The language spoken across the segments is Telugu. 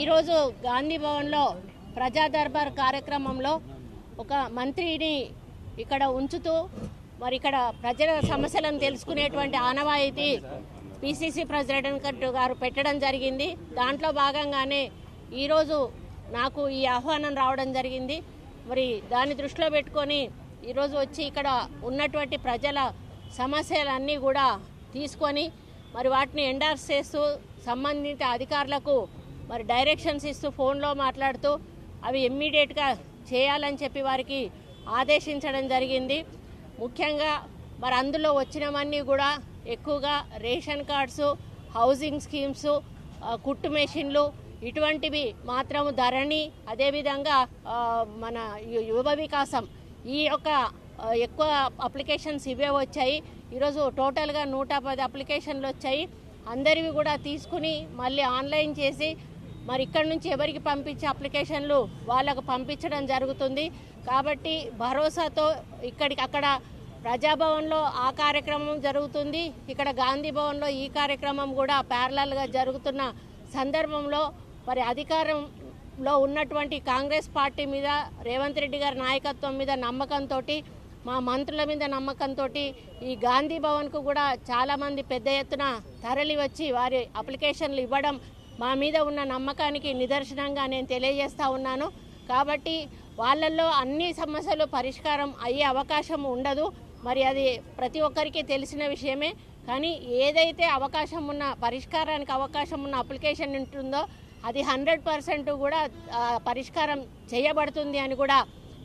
ఈరోజు గాంధీ భవన్లో ప్రజా దర్బార్ కార్యక్రమంలో ఒక మంత్రిని ఇక్కడ ఉంచుతూ మరి ఇక్కడ ప్రజల సమస్యలను తెలుసుకునేటువంటి ఆనవాయితీ పిసిసి ప్రెసిడెంట్ గారు పెట్టడం జరిగింది. దాంట్లో భాగంగానే ఈరోజు నాకు ఈ ఆహ్వానం రావడం జరిగింది. మరి దాన్ని దృష్టిలో పెట్టుకొని ఈరోజు వచ్చి ఇక్కడ ఉన్నటువంటి ప్రజల సమస్యలన్నీ కూడా తీసుకొని మరి వాటిని ఎండార్స్ చేస్తూ సంబంధిత అధికారులకు మరి డైరెక్షన్స్ ఇస్తూ ఫోన్లో మాట్లాడుతూ అవి ఇమ్మీడియట్గా చేయాలని చెప్పి వారికి ఆదేశించడం జరిగింది. ముఖ్యంగా మరి అందులో వచ్చినవన్నీ కూడా ఎక్కువగా రేషన్ కార్డ్స్, హౌసింగ్ స్కీమ్స్, కుట్టు మెషిన్లు ఇటువంటివి మాత్రము ధరణి, అదేవిధంగా మన యువ వికాసం ఈ యొక్క ఎక్కువ అప్లికేషన్స్ ఇవే వచ్చాయి. ఈరోజు టోటల్గా 110 అప్లికేషన్లు వచ్చాయి. అందరివి కూడా తీసుకుని మళ్ళీ ఆన్లైన్ చేసి మరి ఇక్కడ నుంచి ఎవరికి పంపించే అప్లికేషన్లు వాళ్ళకు పంపించడం జరుగుతుంది. కాబట్టి భరోసాతో అక్కడ ప్రజాభవన్లో ఆ కార్యక్రమం జరుగుతుంది, ఇక్కడ గాంధీ భవన్లో ఈ కార్యక్రమం కూడా ప్యారలల్గా జరుగుతున్న సందర్భంలో మరి అధికారంలో ఉన్నటువంటి కాంగ్రెస్ పార్టీ మీద, రేవంత్ రెడ్డి గారి నాయకత్వం మీద నమ్మకంతో, మా మంత్రుల మీద నమ్మకంతో ఈ గాంధీ భవన్కు కూడా చాలామంది పెద్ద ఎత్తున తరలి వచ్చి వారి అప్లికేషన్లు ఇవ్వడం మా మీద ఉన్న నమ్మకానికి నిదర్శనంగా నేను తెలియజేస్తూ ఉన్నాను. కాబట్టి వాళ్ళల్లో అన్ని సమస్యలు పరిష్కారం అయ్యే అవకాశం ఉండదు. మరి అది ప్రతి ఒక్కరికి తెలిసిన విషయమే. కానీ ఏదైతే అవకాశం ఉన్న పరిష్కారానికి అవకాశం ఉన్న అప్లికేషన్ ఉంటుందో అది 100% కూడా పరిష్కారం చేయబడుతుంది అని కూడా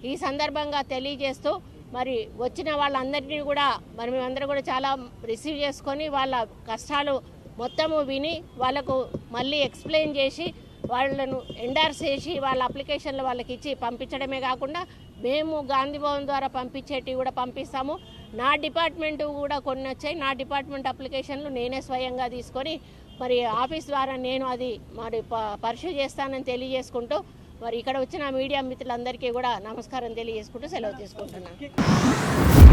ఈ సందర్భంగా తెలియజేస్తూ మరి వచ్చిన వాళ్ళందరినీ కూడా మరి మేమందరం కూడా చాలా రిసీవ్ చేసుకొని వాళ్ళ కష్టాలు మొత్తము విని వాళ్ళకు మళ్ళీ ఎక్స్ప్లెయిన్ చేసి వాళ్ళను ఎండార్స్ చేసి వాళ్ళ అప్లికేషన్లు వాళ్ళకి ఇచ్చి పంపించడమే కాకుండా మేము గాంధీ భవన్ ద్వారా పంపించేటివి కూడా పంపిస్తాము. నా డిపార్ట్మెంట్ కూడా కొన్ని వచ్చాయి. నా డిపార్ట్మెంట్ అప్లికేషన్లు నేనే స్వయంగా తీసుకొని మరి ఆఫీస్ ద్వారా నేను అది మరి పర్సూ చేస్తానని తెలియజేసుకుంటూ మరి ఇక్కడ వచ్చిన మీడియా మిత్రులందరికీ కూడా నమస్కారం తెలియజేసుకుంటూ సెలవు తీసుకుంటున్నాను.